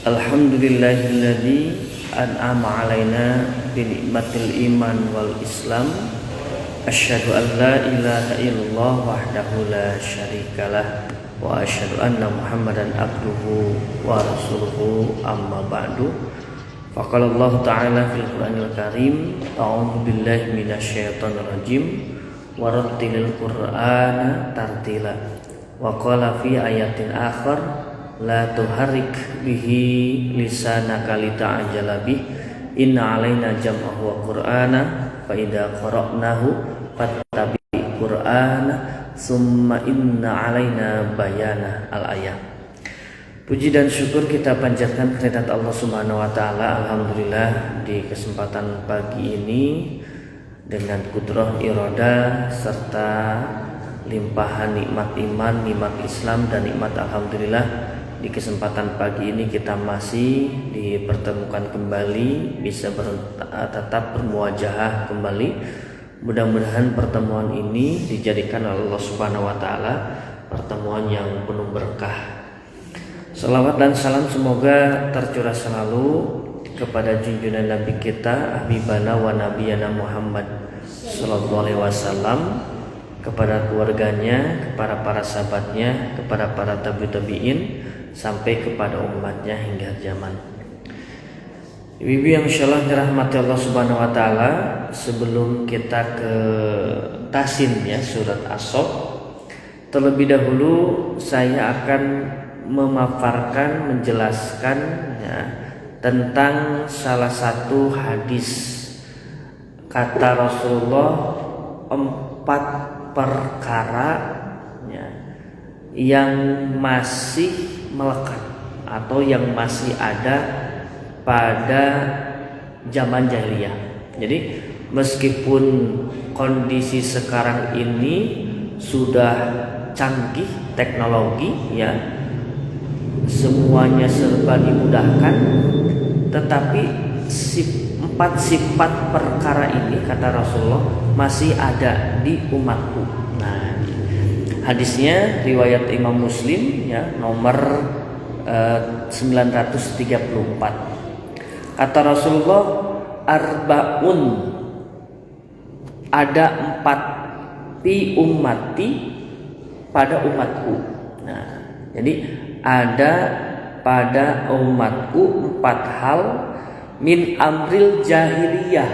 Alhamdulillahilladzi an'ama alaina bi nikmatil iman wal islam. Asyhadu an la ilaha illallah wahdahu la syarikalah wa asyhadu anna Muhammadan abduhu wa rasuluhu amma ba'du. Faqala Allah ta'ala fil Qur'anil Karim, a'udzu billahi minasyaitonir rajim wa rattilil Qur'ana tartila. Wa qala fi ayatin akhar la tuharrik bihi lisanaka lita'jala bih inna alaina jam'ahu wa qur'ana fa idza qara'nahu fattabi' qur'ana summa inna alaina bayana. Al-ayat. Puji dan syukur kita panjatkan kehadirat Allah Subhanahu wa taala. Alhamdulillah di kesempatan pagi ini dengan kudrah iroda serta limpahan nikmat iman, nikmat Islam dan nikmat alhamdulillah, di kesempatan pagi ini kita masih dipertemukan kembali, bisa tetap bermuajahah kembali. Mudah-mudahan pertemuan ini dijadikan oleh Allah Subhanahu wa taala pertemuan yang penuh berkah. Salawat dan salam semoga tercurah selalu kepada junjungan Nabi kita Habibana wa Nabiyana Muhammad sallallahu alaihi wasallam, kepada keluarganya, kepada para sahabatnya, kepada para tabi'in sampai kepada umatnya hingga zaman. Ibu-ibu yang insyaallah dirahmati Allah Subhanahu wa taala, sebelum kita ke Tasin ya, surat As-Saff, terlebih dahulu saya akan memaparkan, menjelaskan ya, tentang salah satu hadis kata Rasulullah, 4 perkara ya, yang masih melekat atau yang masih ada pada zaman jahiliyah. Jadi meskipun kondisi sekarang ini sudah canggih teknologi ya, semuanya serba dimudahkan, tetapi 4 sifat perkara ini kata Rasulullah masih ada di umatku. Nah, hadisnya riwayat Imam Muslim ya, nomor 934. Kata Rasulullah, arbaun, ada 4 fi ummati, pada umatku. Nah, jadi ada pada umatku 4 hal min amril jahiliyah.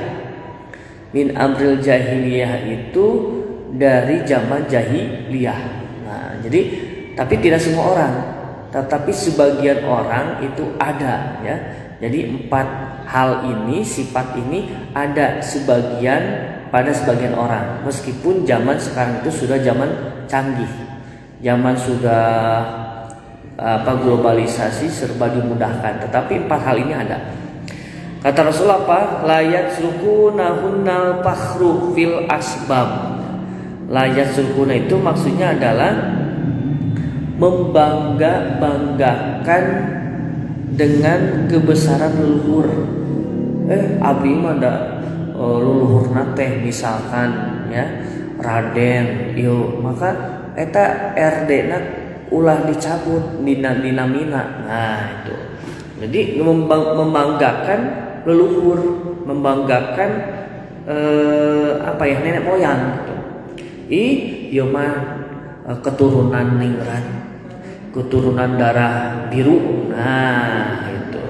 Min amril jahiliyah itu dari zaman jahiliyah. Nah, jadi tapi tidak semua orang, tetapi sebagian orang itu ada ya. Jadi 4 hal ini, sifat ini ada pada sebagian orang. Meskipun zaman sekarang itu sudah zaman canggih. Zaman sudah globalisasi, serba dimudahkan, tetapi 4 hal ini ada. Kata Rasulullah apa? Layat sulkunahunal fakhru fil asbab. Layat sulkuna itu maksudnya adalah membanggakan dengan kebesaran leluhur. Abdi mah da leluhurna teh misalkan ya Raden, maka eta RD-na ulah dicabut dina mina. Nah, itu. Jadi membanggakan leluhur, membanggakan nenek moyang gitu. Ieu mah keturunan ningrat, keturunan darah biru. Nah, itu.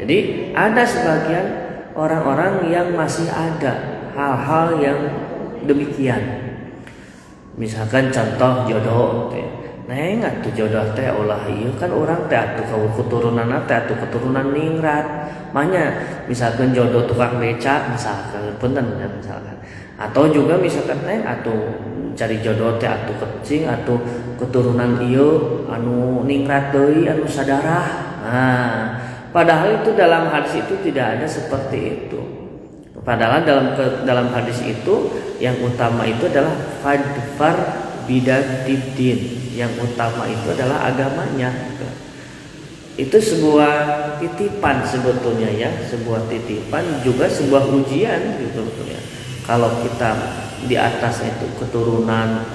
Jadi ada sebagian orang-orang yang masih ada hal-hal yang demikian. Misalkan contoh jodoh gitu ya. Neng atuh jodoh teh ulah ieu kan urang teh atuh keturunanna teh atuh keturunan ningrat. Mahnya misalkan jodoh tukang beca misalkan, punten ya misalkan. Atau juga misalkan neng atuh cari jodoh teh atuh kecing atuh keturunan ieu anu ningrat deui anu sadarah. Nah, padahal itu dalam hadis itu tidak ada seperti itu. Padahal dalam hadis itu yang utama itu adalah fadfar bidatidin, yang utama itu adalah agamanya. Itu sebuah titipan sebetulnya ya, sebuah titipan juga sebuah ujian gitu sebetulnya. Kalau kita di atas itu keturunan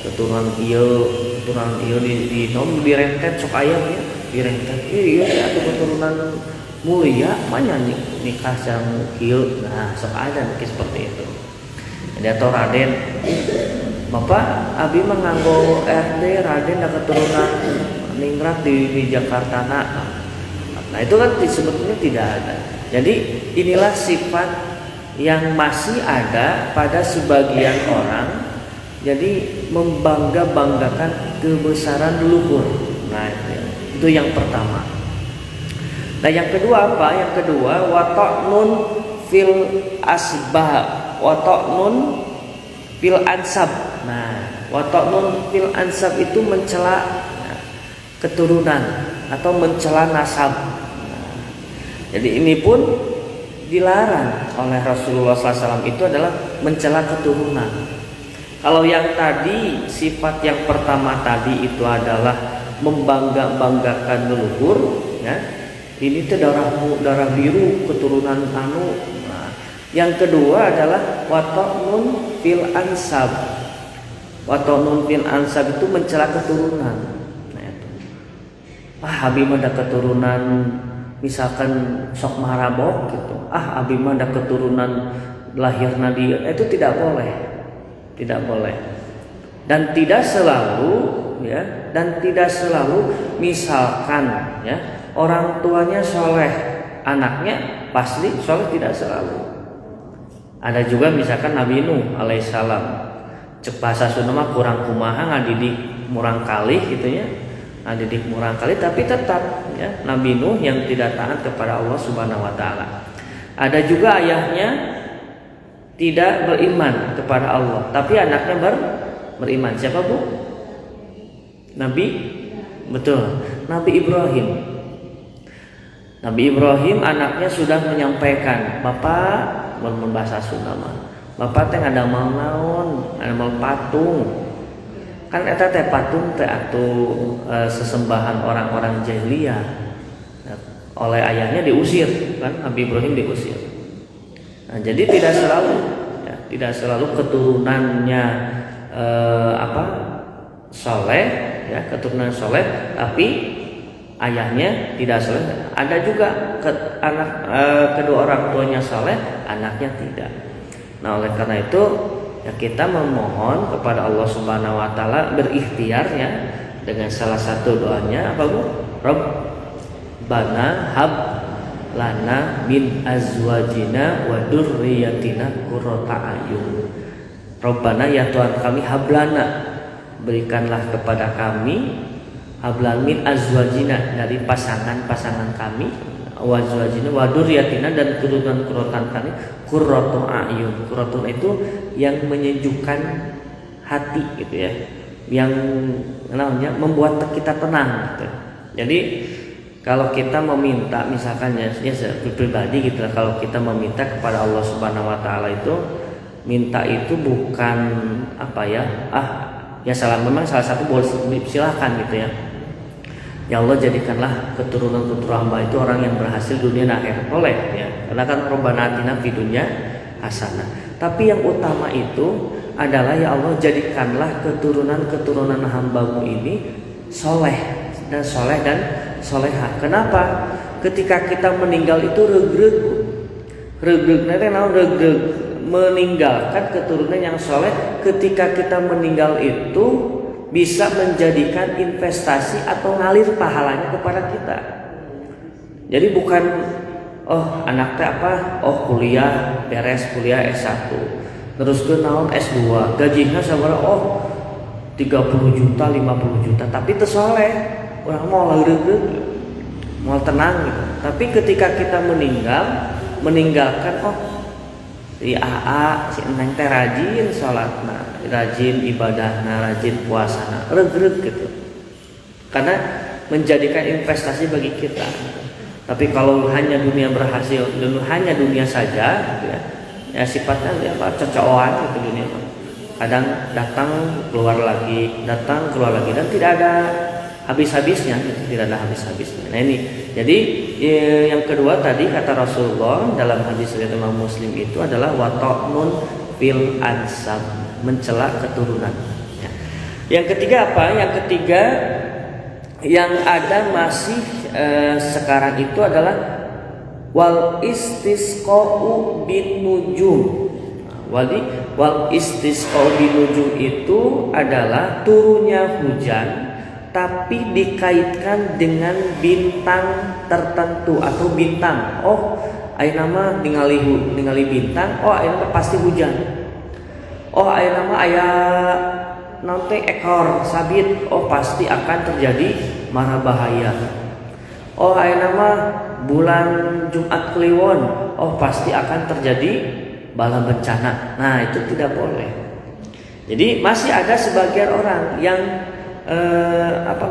keturunan ieu di rentet sok aya ya. direngkan iya atau keturunan mulia mana nikah yang kieu. Nah sok ada seperti itu. Jadi atau Raden Bapak abi menganggo RD Raden ada keturunan ningrat di Jakarta. Nah itu kan sebetulnya tidak ada. Jadi inilah sifat yang masih ada pada sebagian orang. Jadi membangga-banggakan kebesaran leluhur. Nah itu yang pertama. Nah yang kedua apa? Yang kedua wata'nun fil asbab, wata'nun fil ansab. Nah wata'nun fil ansab itu mencela keturunan atau mencela nasab. Nah, jadi ini pun dilarang oleh Rasulullah SAW itu adalah mencela keturunan. Kalau yang tadi sifat yang pertama tadi itu adalah membangga-banggakan leluhur, ya. Ini tuh darah biru keturunan anu. Nah, yang kedua adalah wata'nun fil ansab. Wata'nun fil ansab itu mencela keturunan. Abi mah ada keturunan misalkan sok marabok gitu. Abi mah ada keturunan lahirna dia. Itu tidak boleh. Tidak boleh. Dan tidak selalu ya, dan tidak selalu misalkan ya, orang tuanya soleh, anaknya pasti soleh, tidak selalu. Ada juga misalkan Nabi Nuh alaihissalam. Cek bahasa Sunda mah kurang kumaha ngadidik murang kalih gitu ya. Didik murang kali, tapi tetap ya Nabi Nuh yang tidak taat kepada Allah Subhanahu wa taala. Ada juga ayahnya tidak beriman kepada Allah, tapi anaknya beriman. Siapa Bu? Nabi, betul, Nabi Ibrahim. Nabi Ibrahim anaknya sudah menyampaikan, Bapak berbahasa Sunda mah. Bapak teh ada mau naon, ada mau patung. Kan eta teh patung teh atuh sesembahan orang-orang jahiliyah. Oleh ayahnya diusir, kan Nabi Ibrahim diusir. Nah, jadi tidak selalu ya, tidak selalu keturunannya soleh ya, keturunan soleh, tapi ayahnya tidak soleh. Ada juga kedua orang tuanya soleh, anaknya tidak. Nah, oleh karena itu ya kita memohon kepada Allah Subhanahu wa taala berikhtiar ya dengan salah satu doanya apa Bu? Rabbana hab lana min azwajina wa dzurriyyatina qurrata a'yun. Rabbana ya Tuhan kami hablana, berikanlah kepada kami hablan min azwajina, dari pasangan-pasangan kami, wa azwajina wa dzurriyyatina, dan keturunan-keturunan kami qurratu a'yun. Qurratu itu yang menyejukkan hati gitu ya, yang namanya membuat kita tenang gitu. Jadi kalau kita meminta misalkan ya pribadi gitu, kalau kita meminta kepada Allah Subhanahu wa taala itu, minta itu bukan apa ya, memang salah satu boleh silakan gitu ya. Ya Allah jadikanlah keturunan hamba itu orang yang berhasil dunia dan akhirat, boleh ya. Karena kan Rabbana atina fid dunya hasanah. Tapi yang utama itu adalah ya Allah jadikanlah keturunan hamba-Mu ini soleh dan solehah. Kenapa? Ketika kita meninggal itu regreg nanti regreg meninggalkan keturunan yang soleh. Ketika kita meninggal itu bisa menjadikan investasi atau ngalir pahalanya kepada kita. Jadi bukan anaknya kuliah beres, kuliah S1 terus ke naon S2 gajinya sabaraha 30 juta 50 juta tapi teu soleh, urang mau leureug mau tenang gitu. Tapi ketika kita meninggalkan si AA si Eneng teh rajin salatna, rajin ibadahna, rajin puasana, regreg gitu. Karena menjadikan investasi bagi kita. Tapi kalau hanya dunia berhasil, hanya dunia saja gitu ya sifatnya ya cocokan gitu dunia. Kadang datang keluar lagi dan tidak ada habis-habisnya, tidak ada habis-habisnya. Nah ini, jadi yang kedua tadi kata Rasulullah dalam hadis riwayat Imam Muslim itu adalah wata'nun fil ansab, mencela keturunan. Ya. Yang ketiga apa? Yang ketiga Yang ada masih sekarang itu adalah wal istisqa'u bin nujum. Wal istisqa'u bin nujum itu adalah turunnya hujan tapi dikaitkan dengan bintang tertentu atau bintang. Oh, aya nama ningali bintang, oh aya nama pasti hujan. Oh, aya nama aya nanti ekor sabit, oh pasti akan terjadi mara bahaya. Oh, aya nama bulan Jumat Kliwon, oh pasti akan terjadi bala bencana. Nah, itu tidak boleh. Jadi masih ada sebagian orang yang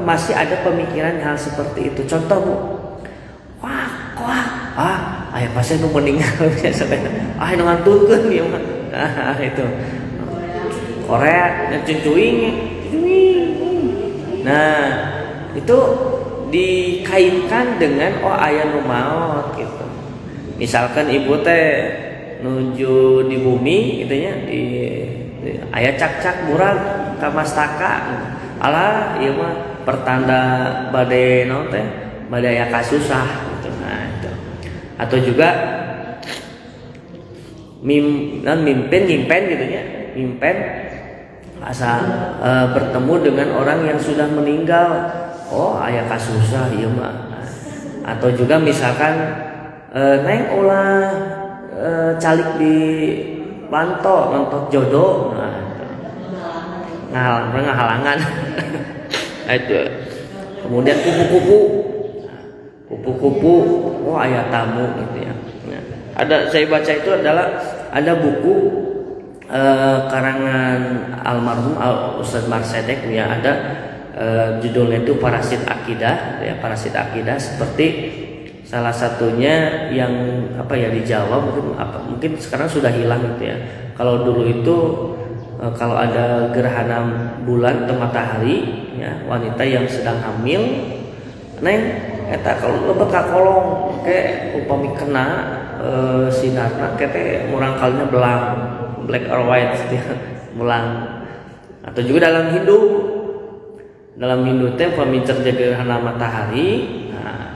masih ada pemikiran hal seperti itu. Contoh Bu, wah, ayah pasien nu meninggal biasa, nu ngantunkeun ieu mah. Nah, itu. Korea cuing. Nah, itu dikaitkan dengan aya nu maot gitu. Misalkan ibu teh nuju di bumi gitu ya, di aya cak-cak murag ka mastaka. Alah, ieu mah pertanda bade naon teh? Bade aya kasusah gitu. Nah, itu. Atau juga mimpen gitu ya. Mimpen asa bertemu dengan orang yang sudah meninggal. Oh, aya kasusah ieu mah. Atau juga misalkan neng ulah calik di panto nonton jodoh. Nah, ngahalangan. Itu. Kemudian kupu-kupu, oh aya tamu gitu ya. Nah, saya baca itu ada buku karangan almarhum Ustadz Marsedek ya, ada judulnya itu Parasit Akidah ya, Parasit Akidah, seperti salah satunya yang di Jawa mungkin sekarang sudah hilang gitu ya. Kalau dulu itu kalau ada gerhana bulan atau matahari ya, wanita yang sedang hamil neng eta kalau lebet ka kolong ke upami kena sinarna kete murang kalinya belang black or white ya, belang. Atau juga dalam Hindu teh upami terjadi gerhana matahari, nah,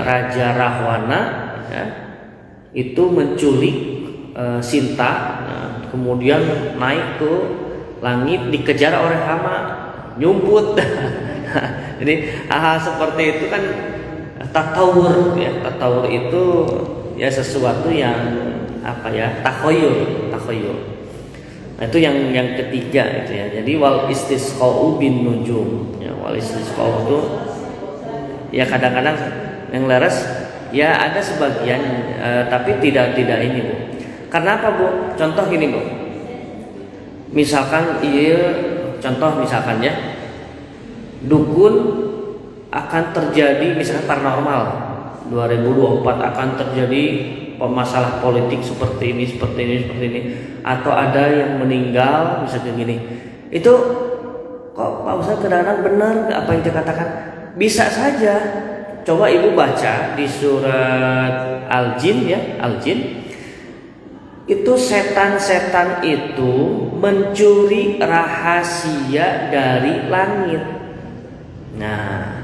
Raja Rahwana ya, itu menculik Sinta, kemudian naik ke langit dikejar oleh hama, nyumput. Jadi hal seperti itu kan tatawur ya. Tatawur itu ya sesuatu yang takhayul. Nah, itu yang ketiga itu ya. Jadi wal istisqa'u bin nujum ya, wal istisqa'u itu ya kadang-kadang yang leres ya ada sebagian tapi tidak ini Bu. Karena apa Bu? Contoh gini Bu. Misalkan misalkan ya, dukun akan terjadi misalkan paranormal 2024 akan terjadi masalah politik seperti ini, atau ada yang meninggal misalnya gini. Itu kok Pak Ustadz kadang-kadang benar apa yang dikatakan? Bisa saja. Coba Ibu baca di surat Al-Jin ya, Al-Jin. Itu setan-setan itu mencuri rahasia dari langit. Nah,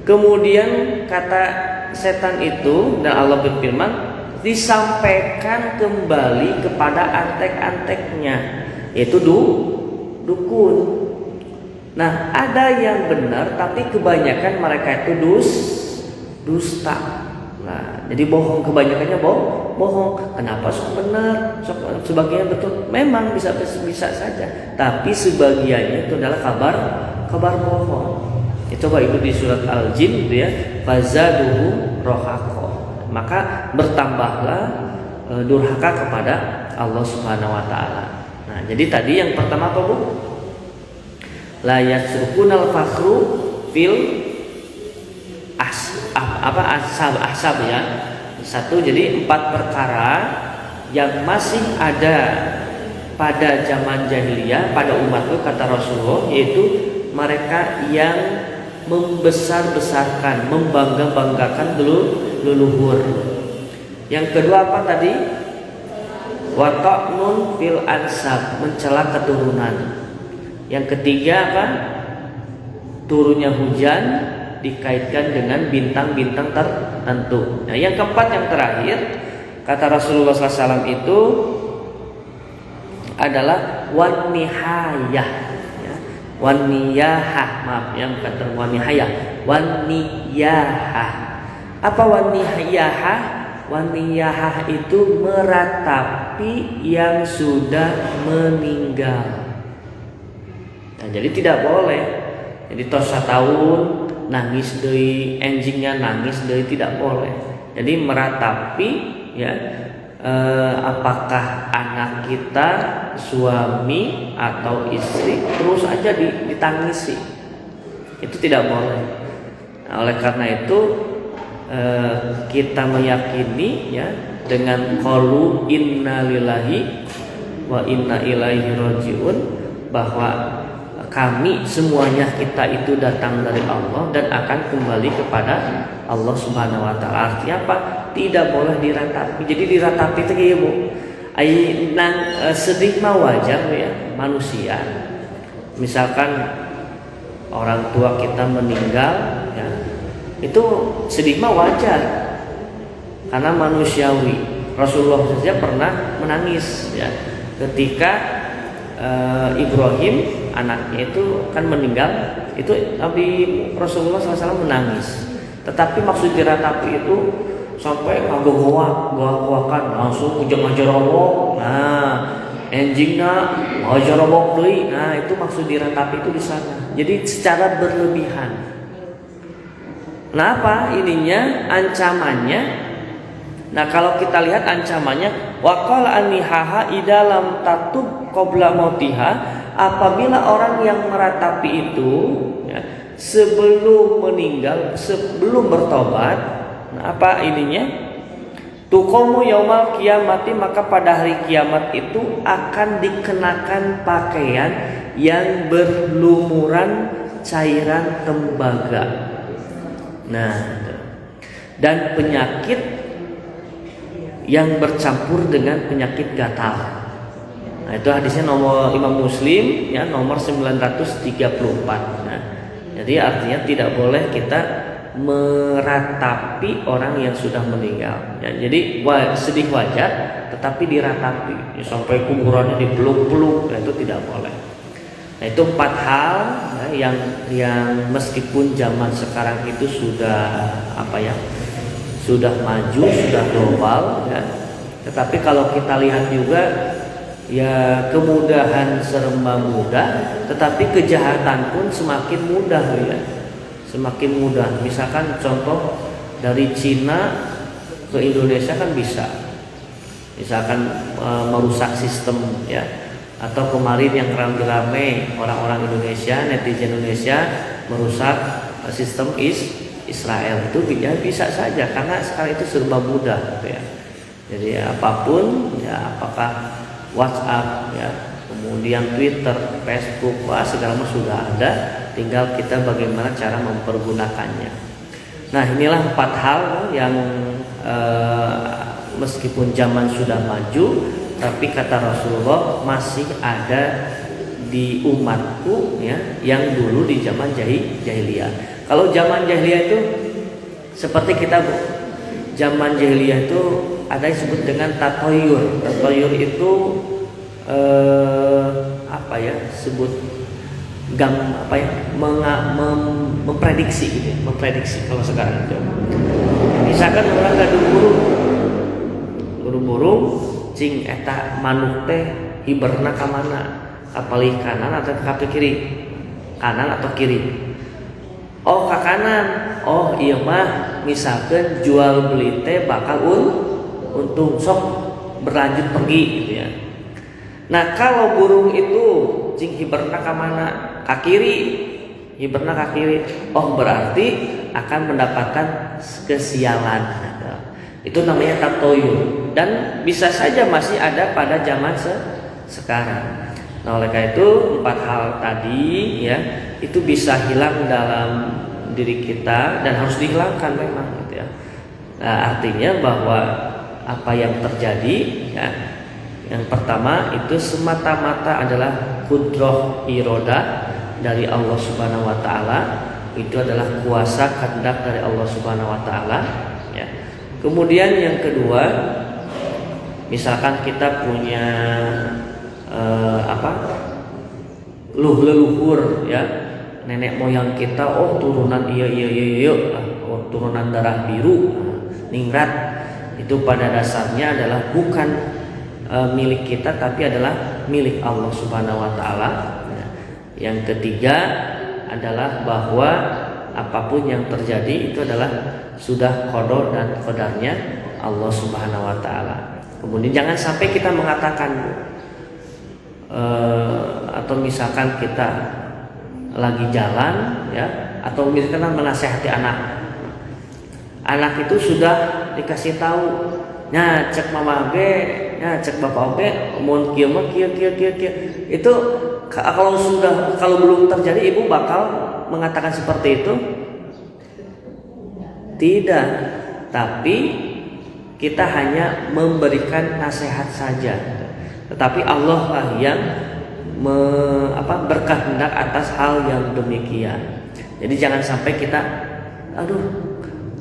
kemudian kata setan itu dan Allah berfirman disampaikan kembali kepada antek-anteknya, yaitu dukun. Nah, ada yang benar tapi kebanyakan mereka itu dusta. Nah, jadi bohong, kebanyakannya bohong. Kenapa sok benar, sok sebagian betul? Memang bisa saja, tapi sebagiannya itu adalah kabar bohong. Coba Ibu di surat Al-Jin gitu ya, fazaduhum rohaqo, maka bertambahlah durhaka kepada Allah Subhanahu wa taala. Nah, jadi tadi yang pertama apa Bu? La yasrukunal fakhru fil ahsab ya. Satu, jadi 4 perkara yang masih ada pada zaman jahiliyah pada umatku kata Rasulullah, yaitu mereka yang membesar-besarkan, membangga-banggakan leluhur. Yang kedua apa tadi? Wa ta'nun fil ansab, mencela keturunan. Yang ketiga apa? turunnya hujan dikaitkan dengan bintang-bintang tertentu. Nah, yang keempat, yang terakhir, kata Rasulullah SAW itu adalah wan nihayah, ya. Wan niyahah, maaf ya, bukan wan nihayah, wan niyahah. Apa wan nihayah? Wan niyahah itu meratapi yang sudah meninggal. Nah, jadi tidak boleh. Jadi tos setahun nangis deui, enjingnya nangis deui, tidak boleh. Jadi meratapi, ya, apakah anak kita, suami atau istri terus aja ditangisi, itu tidak boleh. Nah, oleh karena itu kita meyakini, ya, dengan qaulu innalillahi wa inna ilaihi rajiun, bahwa kami semuanya, kita itu datang dari Allah dan akan kembali kepada Allah Subhanahu wa taala. Artinya apa? Tidak boleh diratapi. Jadi diratapi itu kayak Bu. Sedih mah wajar ya, manusia. Misalkan orang tua kita meninggal, ya, itu sedih mah wajar. Karena manusiawi. Rasulullah saja pernah menangis, ya, ketika Ibrahim anaknya itu kan meninggal, itu Nabi Rasulullah SAW menangis. Tetapi maksud diratapi itu sampai goak-goakan langsung ujung ajarobok. Nah, enjingna ajarobok deui. Nah, itu maksud diratapi itu di sana. Jadi secara berlebihan. Nah, apa ininya, ancamannya? Nah, kalau kita lihat ancamannya, waqala anihaha idalam tatub qabla mautiha, apabila orang yang meratapi itu, ya, sebelum meninggal, sebelum bertobat, nah, apa ininya? Tuqamu yaumal qiyamati, maka pada hari kiamat itu akan dikenakan pakaian yang berlumuran cairan tembaga. Nah, dan penyakit yang bercampur dengan penyakit gatal. Nah, itu hadisnya nomor Imam Muslim, ya, nomor 934. Nah, jadi artinya tidak boleh kita meratapi orang yang sudah meninggal. Ya, jadi sedih wajar, tetapi diratapi, ya, sampai kuburannya dipeluk-peluk, itu tidak boleh. Nah, itu 4 hal, ya, yang meskipun zaman sekarang itu sudah sudah maju, sudah global, ya. Tetapi kalau kita lihat juga, ya, kemudahan serba mudah, tetapi kejahatan pun semakin mudah, ya. Semakin mudah. Misalkan contoh dari Cina ke Indonesia kan bisa. Misalkan merusak sistem, ya. Atau kemarin yang ramai orang-orang Indonesia, netizen Indonesia merusak sistem Israel, itu ya bisa saja, karena sekarang itu serba mudah, gitu ya. Jadi apapun, ya, apakah WhatsApp, ya, kemudian Twitter, Facebook, segala macam sudah ada, tinggal kita bagaimana cara mempergunakannya. Nah, inilah 4 hal yang meskipun zaman sudah maju, tapi kata Rasulullah masih ada di umatku, ya, yang dulu di zaman jahiliyah. Kalau zaman jahiliyah itu seperti kita, Bu. Zaman jahiliyah itu ada yang disebut dengan tatoyur. Tatoyur itu memprediksi, gitu ya. Memprediksi kalau sekarang itu. Misalkan orang gaduh burung, cing eta manuk teh hiberna ka mana? Ka palih kanan atau ka kiri? Kanan atau kiri? Oh, ke kanan. Oh, iya mah misalkan jual beli teh bakal untung, sok berlanjut pergi, gitu ya. Nah, kalau burung itu cing hiberna ka mana? Ka kiri. Hiberna ka kiri. Oh, berarti akan mendapatkan kesialan. Itu namanya tatoyur, dan bisa saja masih ada pada zaman sekarang. Nah, oleh karena itu 4 hal tadi, ya, itu bisa hilang dalam diri kita dan harus dihilangkan memang, gitu ya. Nah, artinya bahwa apa yang terjadi, ya, yang pertama itu semata-mata adalah qudrah irodah, dari Allah Subhanahu wa taala, itu adalah kuasa kehendak dari Allah Subhanahu wa taala ya. Kemudian yang kedua, misalkan kita punya leluhur ya, nenek moyang kita, turunan turunan darah biru, ningrat, itu pada dasarnya adalah bukan milik kita, tapi adalah milik Allah Subhanahu wa taala. Yang ketiga adalah bahwa apapun yang terjadi itu adalah sudah qada dan qadarnya Allah Subhanahu wa taala. Kemudian jangan sampai kita mengatakan atau misalkan kita lagi jalan ya, atau misalkan menasehati anak itu sudah dikasih tahu, nya cek mama ge, nya cek bapak ge, mun kieu mah kieu. Itu kalau belum terjadi, ibu bakal mengatakan seperti itu? Tidak, tapi kita hanya memberikan nasihat saja. Tetapi Allah lah yang berkehendak atas hal yang demikian. Jadi jangan sampai kita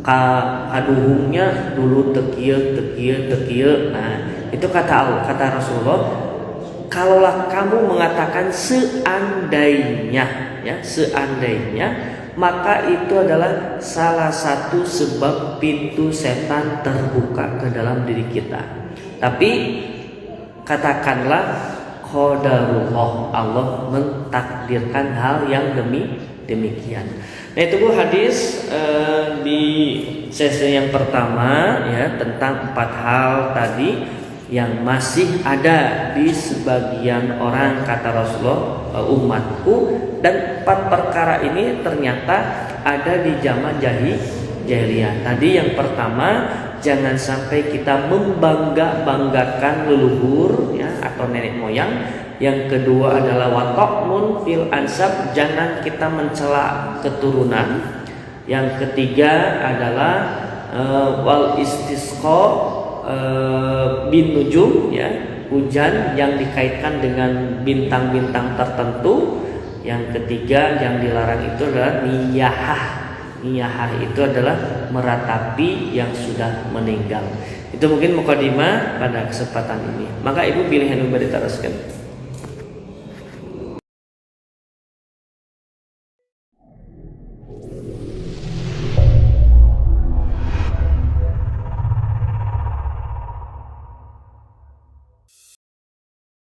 kaduhungnya dulu tekieu. Nah, itu kata Rasulullah, kalaulah kamu mengatakan seandainya, maka itu adalah salah satu sebab pintu setan terbuka ke dalam diri kita. Tapi katakanlah qadarullah, Allah mentakdirkan hal yang demikian. Nah, itu Bu hadis di sesi yang pertama ya, tentang 4 hal tadi yang masih ada di sebagian orang, kata Rasulullah, umatku, dan 4 perkara ini ternyata ada di zaman jahiliyah. Tadi yang pertama, jangan sampai kita membanggakan leluhur ya, atau nenek moyang. Yang kedua adalah watokmun fil ansab, jangan kita mencela keturunan. Yang ketiga adalah wal istisqa bin nujum ya, hujan yang dikaitkan dengan bintang-bintang tertentu. Yang ketiga yang dilarang itu adalah niyahah itu adalah meratapi yang sudah meninggal. Itu mungkin mukadimah pada kesempatan ini. Maka ibu pilih yang diteruskan.